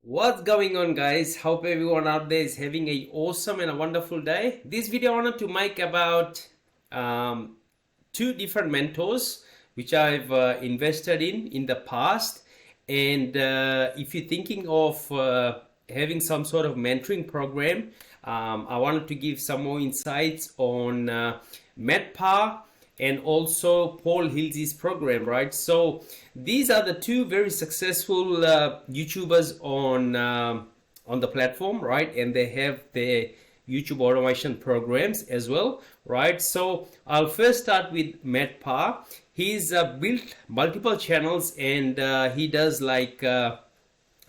What's going on, guys? Hope everyone out there is having a awesome and a wonderful day. This video I wanted to make about two different mentors which I've invested in the past, and if you're thinking of having some sort of mentoring program, I wanted to give some more insights on Matt Parr and also Paul Hilsey's program, right? So these are the two very successful YouTubers on the platform, right? And they have their YouTube automation programs as well, right? So I'll first start with Matt Parr. He's built multiple channels, and he does like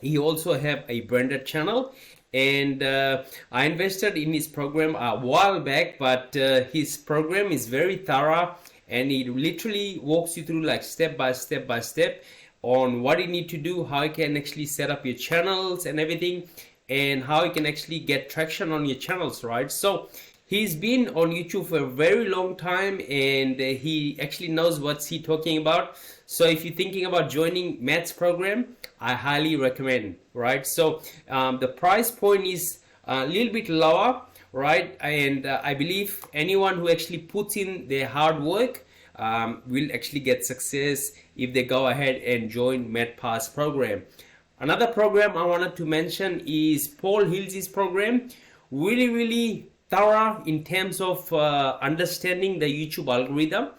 he also have a branded channel, and I invested in his program a while back, but his program is very thorough, and it literally walks you through like step by step on what you need to do, how you can actually set up your channels and everything, and how you can actually get traction on your channels, right? So he's been on YouTube for a very long time, and he actually knows what's he talking about. So if you're thinking about joining Matt's program, I highly recommend, right? So the price point is a little bit lower, right? And I believe anyone who actually puts in their hard work will actually get success if they go ahead and join Matt Parr's program. Another program I wanted to mention is Paul Hilsey's program. Really thorough in terms of understanding the YouTube algorithm,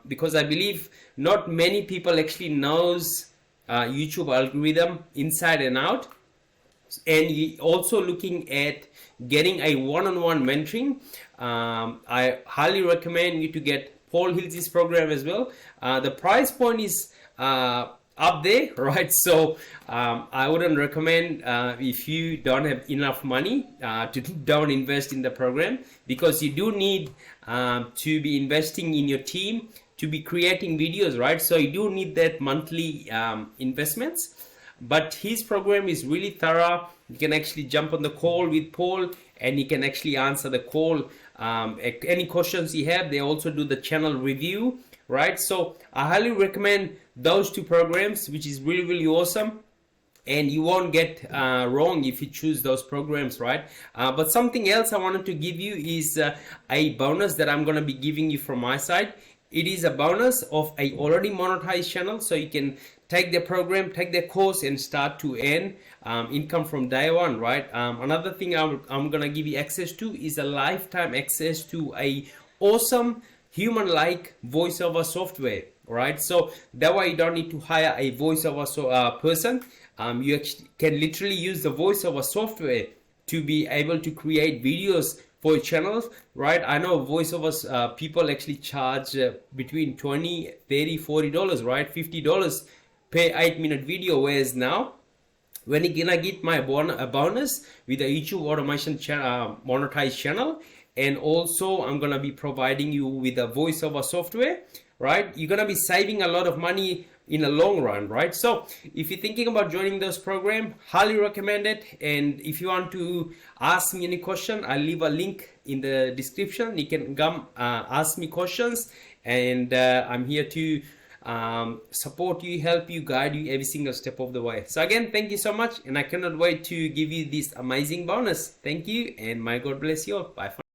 because I believe not many people actually knows YouTube algorithm inside and out. And you also looking at getting a one-on-one mentoring. I highly recommend you to get Paul Hilsey's program as well. The price point is up there, right? So I wouldn't recommend if you don't have enough money to don't invest in the program, because you do need to be investing in your team to be creating videos, right? So you do need that monthly investments. But his program is really thorough. You can actually jump on the call with Paul, and he can actually answer the call. Any questions you have, they also do the channel review, right? So I highly recommend those two programs, which is really awesome, and you won't get wrong if you choose those programs, right? But something else I wanted to give you is a bonus that I'm going to be giving you from my side. It is a bonus of a already monetized channel, so you can take the program, take the course, and start to earn income from day one, right? Another thing I'm gonna give you access to is a lifetime access to a awesome human-like voiceover software, right? So that way you don't need to hire a voiceover person. You actually can literally use the voiceover software to be able to create videos for your channels, right? I know voiceovers people actually charge between $20, $30, $40, right? $50 per 8-minute video, whereas now when you're gonna get my bonus with the YouTube automation monetized channel, and also I'm gonna be providing you with a voiceover software, right? You're gonna be saving a lot of money in the long run, right? So if you're thinking about joining this program, highly recommend it. And if you want to ask me any question, I'll leave a link in the description. You can come ask me questions, and I'm here to support you, help you, guide you every single step of the way. So again, thank you so much, and I cannot wait to give you this amazing bonus. Thank you, and my God bless you all. Bye for now.